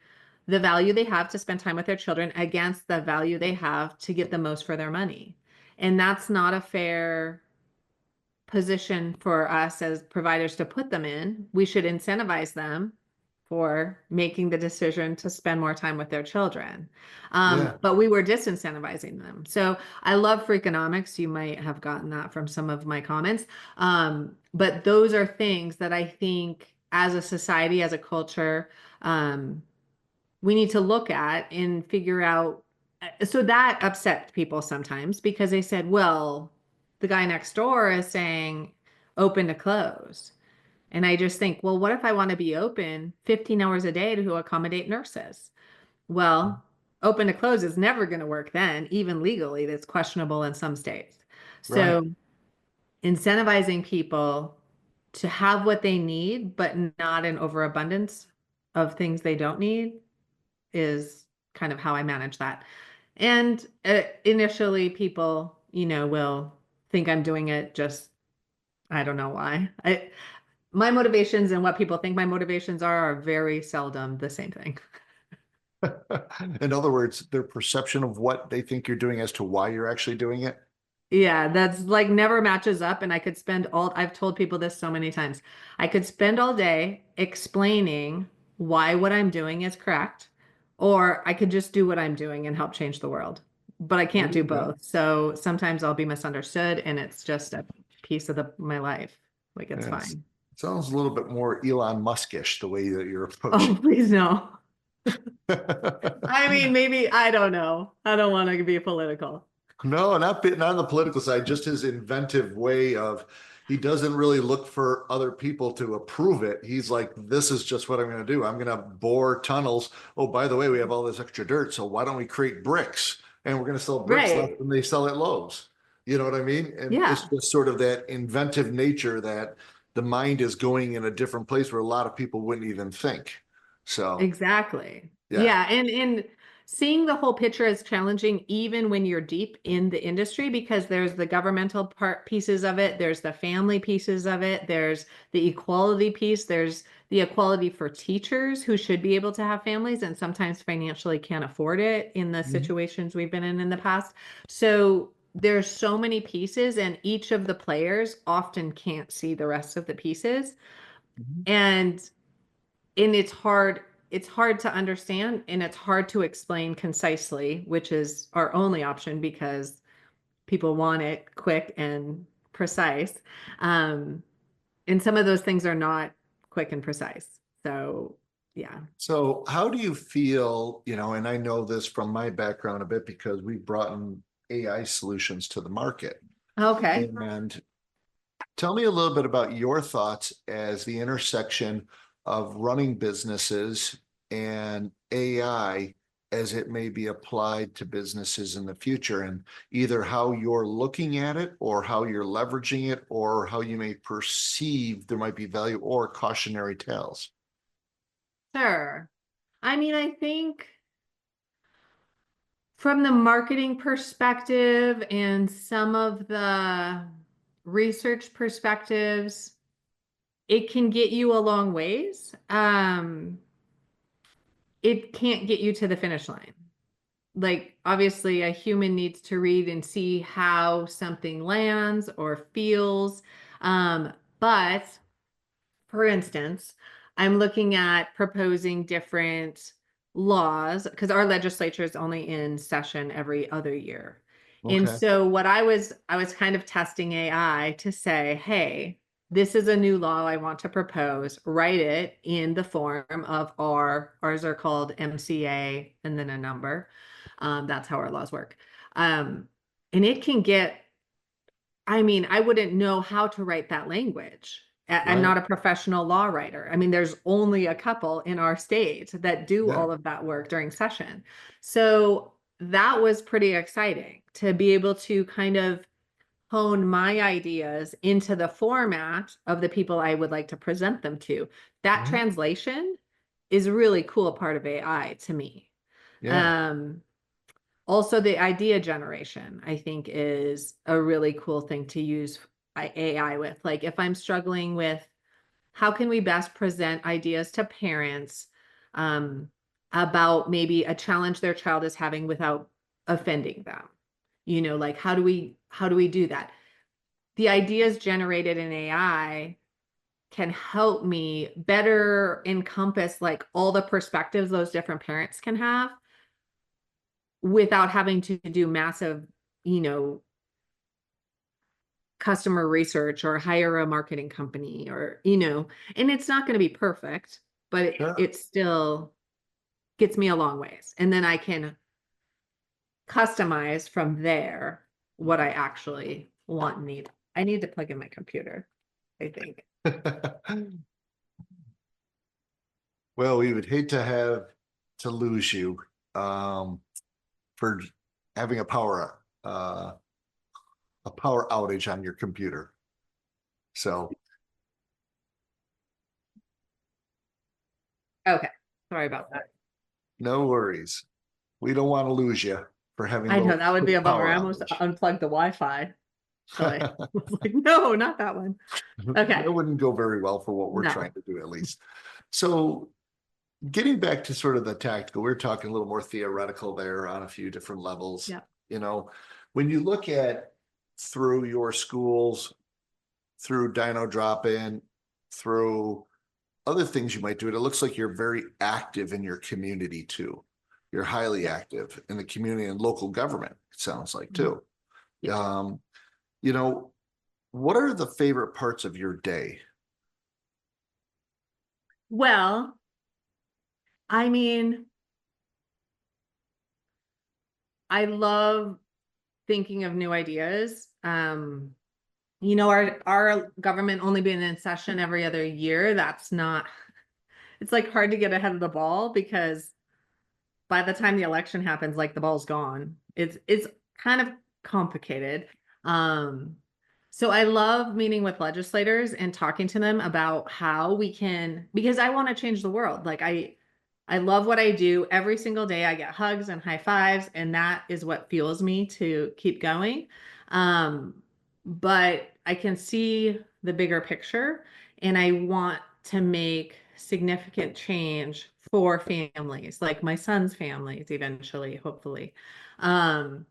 the value they have to spend time with their children against the value they have to get the most for their money. And that's not a fair position for us as providers to put them in. We should incentivize them for making the decision to spend more time with their children. Yeah. But we were disincentivizing them. So I love Freakonomics. You might have gotten that from some of my comments. But those are things that I think as a society, as a culture, we need to look at and figure out. So that upset people sometimes because they said, well, the guy next door is saying open to close. And I just think, well, what if I want to be open 15 hours a day to accommodate nurses? Well, open to close is never going to work then, even legally, that's questionable in some states. Right. So incentivizing people to have what they need, but not an overabundance of things they don't need is kind of how I manage that. And initially people, will think I'm doing it just, I don't know why. My motivations and what people think my motivations are very seldom the same thing. In other words, their perception of what they think you're doing as to why you're actually doing it. Yeah, that's like never matches up. And I've told people this so many times. I could spend all day explaining why what I'm doing is correct, or I could just do what I'm doing and help change the world. But I There can't do you go. both. So sometimes I'll be misunderstood and it's just piece of my life. Like, it's Yes. fine. It sounds a little bit more Elon Musk-ish, the way that you're Oh, approaching. please no. I mean, maybe, I don't know. I don't want to be political. No, not on the political side, just his inventive way of, he doesn't really look for other people to approve it. He's like, this is just what I'm going to do. I'm going to bore tunnels. Oh, by the way, we have all this extra dirt, so why don't we create bricks? And we're going to sell bricks less Right. than they sell at Lowe's. You know what I mean? And it's Yeah, just sort of that inventive nature that the mind is going in a different place where a lot of people wouldn't even think. So, exactly. yeah. Yeah. And seeing the whole picture is challenging, even when you're deep in the industry, because there's the governmental pieces of it, there's the family pieces of it, there's the equality piece, there's the equality for teachers who should be able to have families and sometimes financially can't afford it in the Mhm. situations we've been in the past. So there's so many pieces, and each of the players often can't see the rest of the pieces. Mhm. And it's hard to understand, and it's hard to explain concisely, which is our only option because people want it quick and precise. um, and some of those things are not quick and precise, so yeah. So how do you feel, and I know this from my background a bit because we've brought in AI solutions to the market. Okay. And tell me a little bit about your thoughts as the intersection of running businesses and AI as it may be applied to businesses in the future, and either how you're looking at it or how you're leveraging it or how you may perceive there might be value or cautionary tales. Sure. I mean, I think from the marketing perspective and some of the research perspectives, it can get you a long ways. It can't get you to the finish line. Like, obviously, a human needs to read and see how something lands or feels. But for instance, I'm looking at proposing different laws because our legislature is only in session every other year. And Okay. so what I was kind of testing AI to say, hey, this is a new law I want to propose. Write it in the form of ours are called MCA and then a number. That's how our laws work. And it can get, I mean, I wouldn't know how to write that language. I'm Right. not a professional law writer. I mean, there's only a couple in our state that do Yeah. all of that work during session. So that was pretty exciting to be able to kind of hone my ideas into the format of the people I would like to present them to. That Mhm. translation is a really cool part of AI to me. Yeah. Um, Also, the idea generation, I think, is a really cool thing to use AI with. Like, if I'm struggling with how can we best present ideas to parents um, about maybe a challenge their child is having without offending them? Like, how do we do that? The ideas generated in AI can help me better encompass like all the perspectives those different parents can have without having to do massive, you know, customer research or hire a marketing company or, and it's not going to be perfect, but Sure. it still gets me a long ways. And then I can customize from there what I actually want and need. I need to plug in my computer, I think. Well, we would hate to have to lose you for having a power outage on your computer. So Okay. Sorry about that. no worries. We don't want to lose you for having a I know little that would be a quick bummer. power I almost outage. unplugged the Wi-Fi. So I was like, no, not that one. Okay. That wouldn't go very well for what we're No. trying to do, at least. So getting back to sort of the tactical, we're talking a little more theoretical there on a few different levels. Yeah. You know, when you look at through your schools, through Dino Drop-In, through other things you might do, it looks like you're very active in your community too. You're highly Yeah. active in the community and local government, it sounds like Mhm. too. Yeah. Um, you know, what are the favorite parts of your day? Well, I mean, I love thinking of new ideas. Our government only being in session every other year, that's not, it's like hard to get ahead of the ball because by the time the election happens, like the ball's gone. It's kind of complicated. Um, so I love meeting with legislators and talking to them about how we can, because I want to change the world. I love what I do every single day. I get hugs and high fives, and that is what fuels me to keep going. Um, but I can see the bigger picture, and I want to make significant change for families, like my son's families, eventually, hopefully. Um,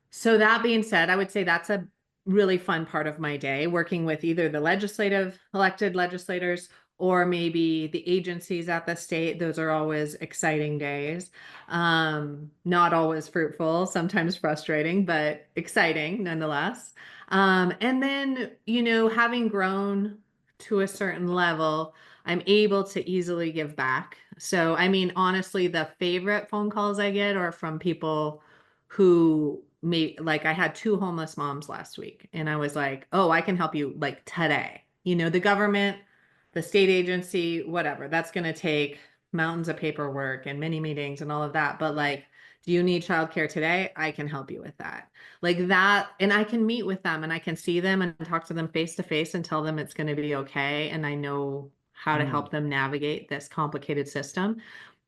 so that being said, I would say that's a really fun part of my day, working with either the elected legislators, or maybe the agencies at the state. Those are always exciting days. Not always fruitful, sometimes frustrating, but exciting nonetheless. And then, having grown to a certain level, I'm able to easily give back. So, I mean, honestly, the favorite phone calls I get are from people who like I had two homeless moms last week, and I was like, oh, I can help you like today. The government, the state agency, whatever, that's going to take mountains of paperwork and many meetings and all of that. But like, do you need childcare today? I can help you with that. Like that. And I can meet with them and I can see them and talk to them face to face and tell them it's going to be okay. And I know how to help them navigate this complicated system.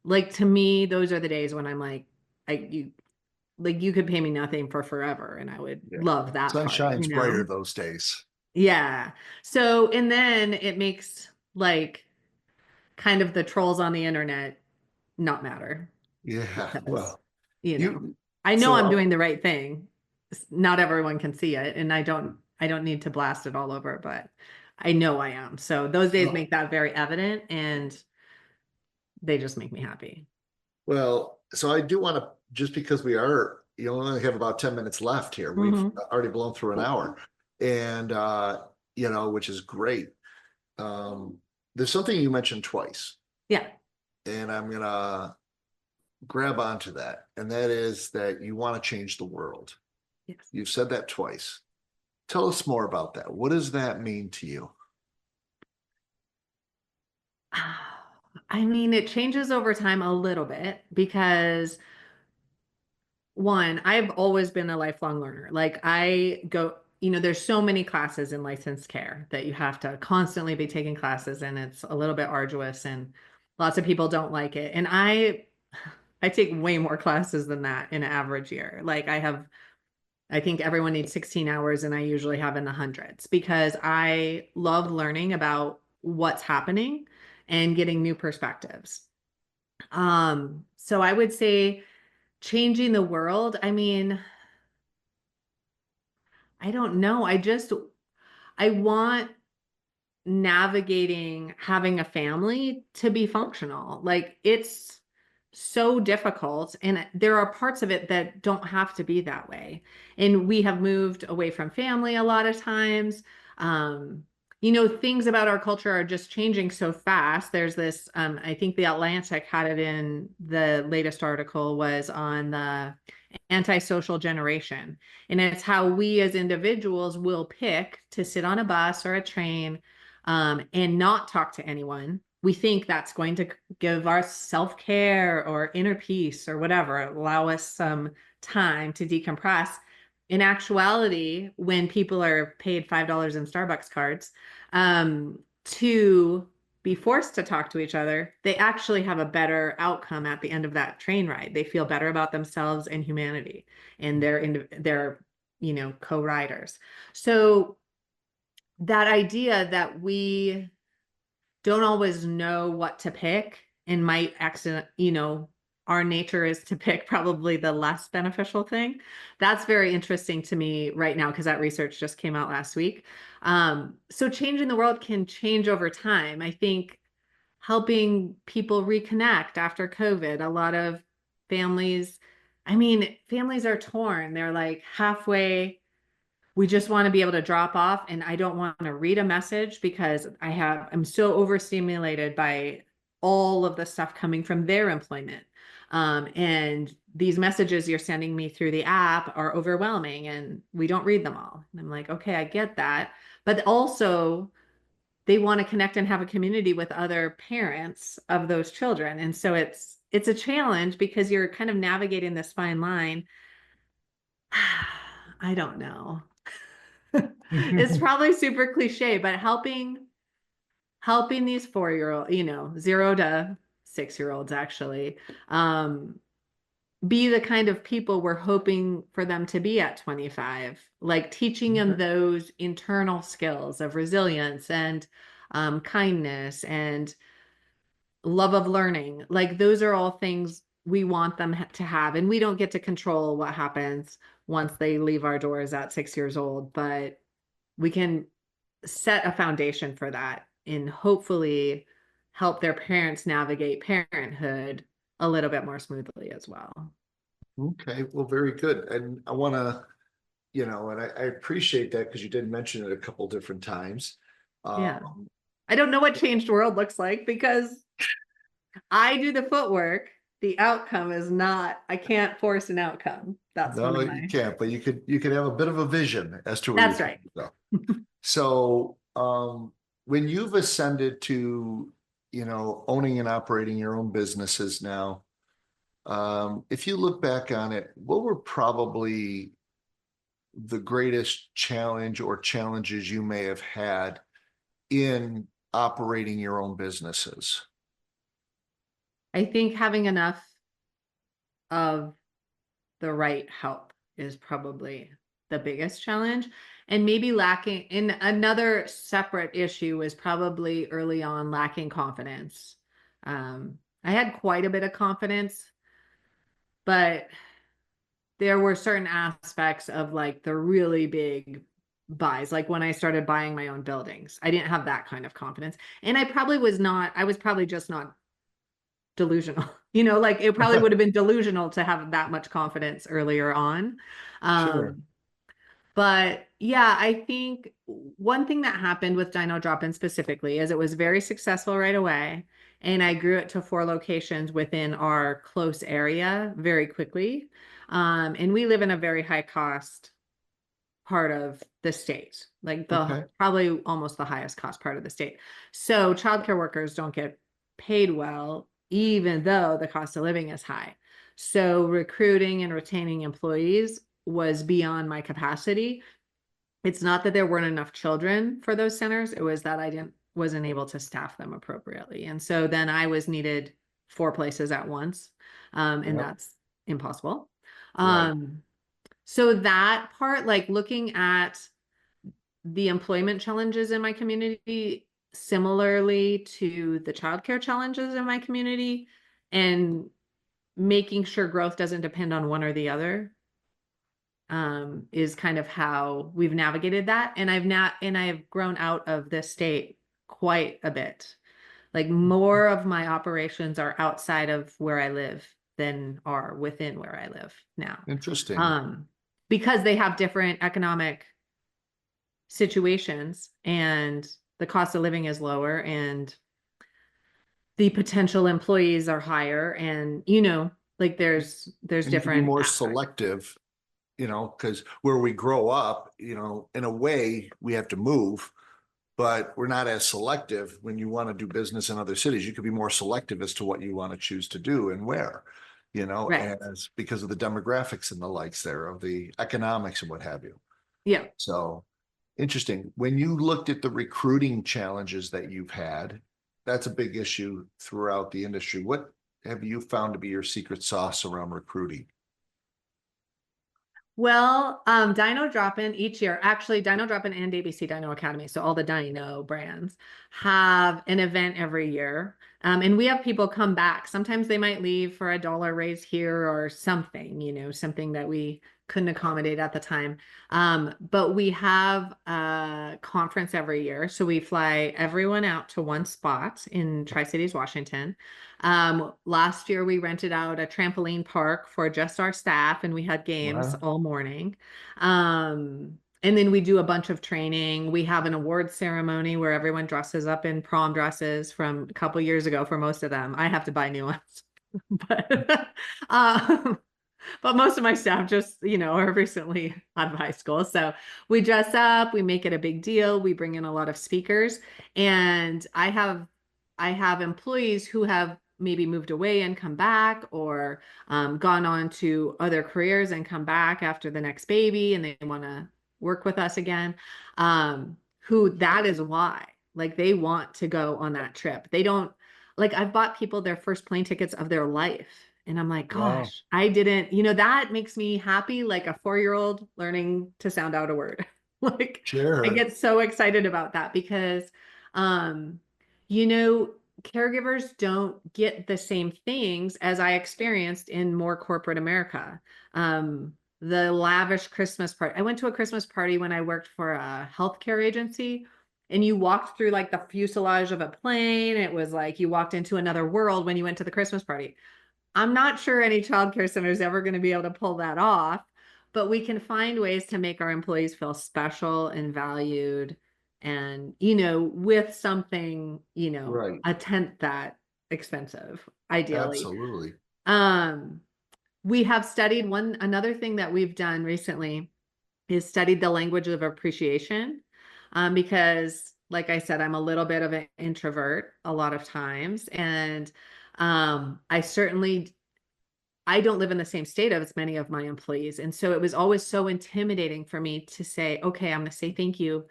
Like to me, those are the days when I'm like, you could pay me nothing for forever and I would love that Sun part, shines brighter those days. Yeah. So, and then it makes like kind of the trolls on the internet not matter Yeah. because, Well, you know, you, I know I'm so doing the right thing. Not everyone can see it, and I don't need to blast it all over, but I know I am. So those days make that very evident and they just make me happy. Well, so I do want to, just because you only have about 10 minutes left here. We've Mhm. already blown through an hour and, which is great. There's something you mentioned twice, Yeah. and I'm going to grab onto that. And that is that you want to change the world. Yes. You've said that twice. Tell us more about that. What does that mean to you? I mean, it changes over time a little bit because one, I've always been a lifelong learner. Like I go, there's so many classes in licensed care that you have to constantly be taking classes and it's a little bit arduous and lots of people don't like it. And I take way more classes than that in an average year. Like I think everyone needs 16 hours and I usually have in the hundreds because I love learning about what's happening and getting new perspectives. So I would say changing the world. I mean, I don't know. I want navigating having a family to be functional. Like it's so difficult and there are parts of it that don't have to be that way. And we have moved away from family a lot of times. Um, things about our culture are just changing so fast. There's this, I think the Atlantic had it in the latest article was on the antisocial generation. And it's how we as individuals will pick to sit on a bus or a train and not talk to anyone. We think that's going to give our self-care or inner peace or whatever, allow us some time to decompress. In actuality, when people are paid $5 in Starbucks cards to be forced to talk to each other, they actually have a better outcome at the end of that train ride. They feel better about themselves and humanity and their co-riders. So that idea that we don't always know what to pick and might accident, our nature is to pick probably the less beneficial thing. That's very interesting to me right now because that research just came out last week. So changing the world can change over time. I think helping people reconnect after COVID, a lot of families, I mean, families are torn. They're like halfway we just want to be able to drop off, and I don't want to read a message because I'm so overstimulated by all of the stuff coming from their employment. And these messages you're sending me through the app are overwhelming and we don't read them all. And I'm like, okay, I get that. But also they want to connect and have a community with other parents of those children. And so it's a challenge because you're kind of navigating this fine line. I don't know. It's probably super cliche, but helping these 4-year-old, 0 to 6-year-olds actually, be the kind of people we're hoping for them to be at 25, like teaching them those internal skills of resilience and kindness and love of learning. Like those are all things we want them to have. And we don't get to control what happens once they leave our doors at 6 years old, but we can set a foundation for that and hopefully help their parents navigate parenthood a little bit more smoothly as well. Okay, well, very good. And I want to, and I appreciate that because you did mention it a couple different times. Yeah. I don't know what changed world looks like because I do the footwork. The outcome is not, I can't force an outcome. That's no, you can't, but you could have a bit of a vision as to where that's right. Go. So when you've ascended to, owning and operating your own businesses now, if you look back on it, what were probably the greatest challenge or challenges you may have had in operating your own businesses? I think having enough of the right help is probably the biggest challenge. And maybe lacking in another separate issue was probably early on lacking confidence. I had quite a bit of confidence, but there were certain aspects of like the really big buys, like when I started buying my own buildings, I didn't have that kind of confidence. And I was probably just not delusional, like it probably would have been delusional to have that much confidence earlier on. Sure. But yeah, I think one thing that happened with Dino Drop-In specifically is it was very successful right away. And I grew it to 4 locations within our close area very quickly. And we live in a very high cost part of the state, like probably almost the highest cost part of the state. So childcare workers don't get paid well, even though the cost of living is high. So recruiting and retaining employees was beyond my capacity. It's not that there weren't enough children for those centers. It was that wasn't able to staff them appropriately. And so then I was needed 4 places at once. And that's impossible. Right. So that part, like looking at the employment challenges in my community, similarly to the childcare challenges in my community, and making sure growth doesn't depend on one or the other, is kind of how we've navigated that. And I've grown out of this state quite a bit. Like more of my operations are outside of where I live than are within where I live now. Interesting. Because they have different economic situations and the cost of living is lower and the potential employees are higher, and like there's and different you can be more aspects. selective, because where we grow up, in a way we have to move, but we're not as selective. When you want to do business in other cities, you could be more selective as to what you want to choose to do and where, Right. as because of the demographics and the likes there of the economics and what have you. Yeah. So interesting. When you looked at the recruiting challenges that you've had, that's a big issue throughout the industry. What have you found to be your secret sauce around recruiting? Well, Dino Drop-In each year, actually Dino Drop-In and ABC Dino Academy, so all the Dino brands have an event every year. And we have people come back. Sometimes they might leave for a dollar raise here or something, something that we couldn't accommodate at the time. But we have a conference every year. So we fly everyone out to one spot in Tri-Cities, Washington. Last year we rented out a trampoline park for just our staff and we had games all morning. And then we do a bunch of training. We have an award ceremony where everyone dresses up in prom dresses from a couple years ago for most of them. I have to buy new ones. But um, but most of my staff just, are recently out of high school. So we dress up, we make it a big deal, we bring in a lot of speakers. And I have employees who have maybe moved away and come back, or gone on to other careers and come back after the next baby and they want to work with us again. Who that is why, like, they want to go on that trip. They don't, like, I've bought people their first plane tickets of their life. And I'm like, Wow. gosh, I didn't, that makes me happy, like a 4-year-old learning to sound out a word. Like, I Sure. get so excited about that because, um, you know, caregivers don't get the same things as I experienced in more corporate America. The lavish Christmas party. I went to a Christmas party when I worked for a healthcare agency, and you walked through like the fuselage of a plane. It was like you walked into another world when you went to the Christmas party. I'm not sure any childcare center is ever going to be able to pull that off, but we can find ways to make our employees feel special and valued, and, with something, Right. a tenth that expensive, ideally. Absolutely. Um, we have studied another thing that we've done recently is studied the language of appreciation. Because like I said, I'm a little bit of an introvert a lot of times. And I don't live in the same state as many of my employees. And so it was always so intimidating for me to say, okay, I'm going to say thank you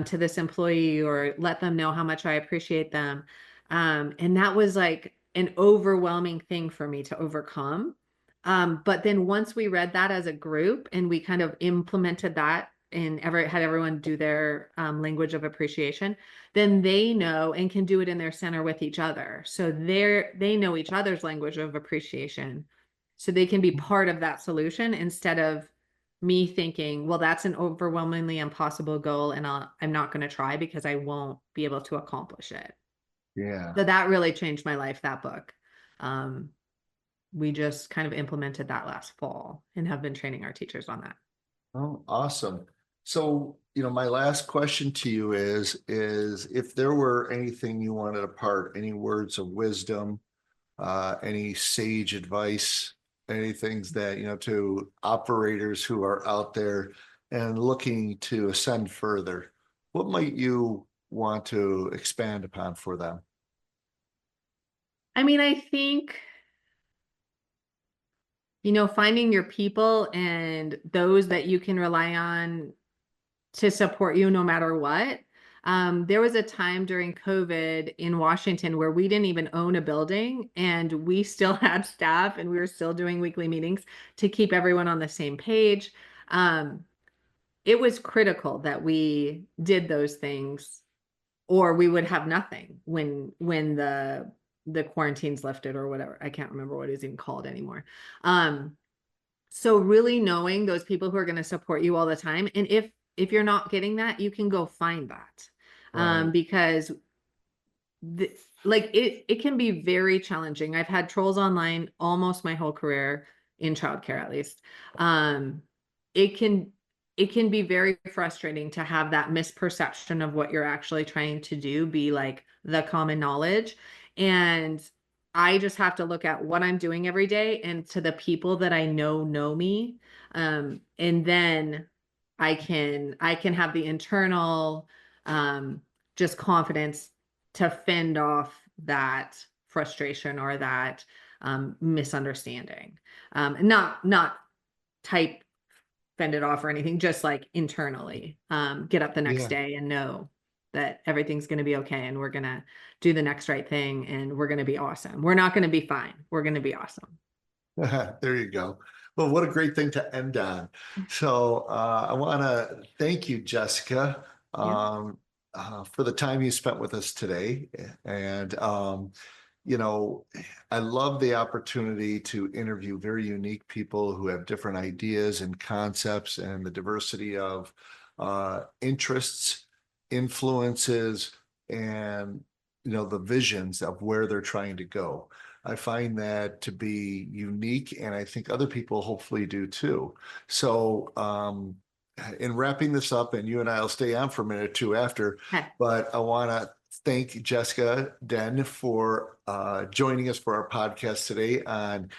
to this employee, or let them know how much I appreciate them. And that was like an overwhelming thing for me to overcome. But then once we read that as a group and we kind of implemented that and had everyone do their language of appreciation, then they know and can do it in their center with each other. So they know each other's language of appreciation, so they can be part of that solution instead of me thinking, well, that's an overwhelmingly impossible goal and I'm not going to try because I won't be able to accomplish it. Yeah. So that really changed my life, that book. Um, we just kind of implemented that last fall and have been training our teachers on that. Oh, awesome. So, my last question to you is if there were anything you wanted to impart, any words of wisdom, any sage advice, any things that, to operators who are out there and looking to ascend further, what might you want to expand upon for them? I mean, I think, finding your people and those that you can rely on to support you no matter what. There was a time during COVID in Washington where we didn't even own a building and we still had staff and we were still doing weekly meetings to keep everyone on the same page. It was critical that we did those things, or we would have nothing when the quarantines lifted or whatever. I can't remember what it's even called anymore. So really knowing those people who are going to support you all the time. And if you're not getting that, you can go find that. Right. Because it can be very challenging. I've had trolls online almost my whole career in childcare, at least. It can be very frustrating to have that misperception of what you're actually trying to do be like the common knowledge. And I just have to look at what I'm doing every day and to the people that I know me. And then I can have the internal just confidence to fend off that frustration or that misunderstanding. Not type fend it off or anything, just like internally get up the next Yeah. day and know that everything's going to be okay and we're going to do the next right thing and we're going to be awesome. We're not going to be fine. We're going to be awesome. There you go. Well, what a great thing to end on. So I want to thank you, Jessica, Yeah. for the time you spent with us today. And, you know, I love the opportunity to interview very unique people who have different ideas and concepts, and the diversity of interests, influences, and, the visions of where they're trying to go. I find that to be unique, and I think other people hopefully do too. So, in wrapping this up, and you and I will stay on for a minute or two after, Okay. but I want to thank Jessica Dehn for joining us for our podcast today on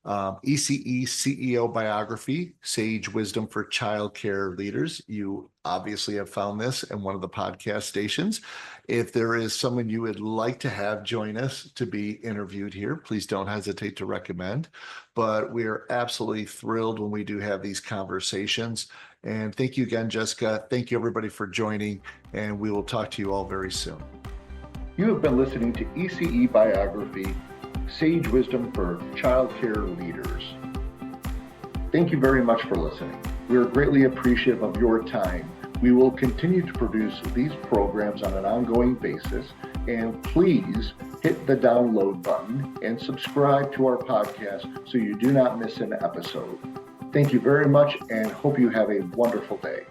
ECE CEO Biography, Sage Wisdom for Childcare Leaders. You obviously have found this in one of the podcast stations. If there is someone you would like to have join us to be interviewed here, please don't hesitate to recommend. But we are absolutely thrilled when we do have these conversations. And thank you again, Jessica. Thank you, everybody, for joining. And we will talk to you all very soon. You have been listening to ECE Biography, Sage Wisdom for Childcare Leaders. Thank you very much for listening. We are greatly appreciative of your time. We will continue to produce these programs on an ongoing basis, and please hit the download button and subscribe to our podcast so you do not miss an episode. Thank you very much and hope you have a wonderful day.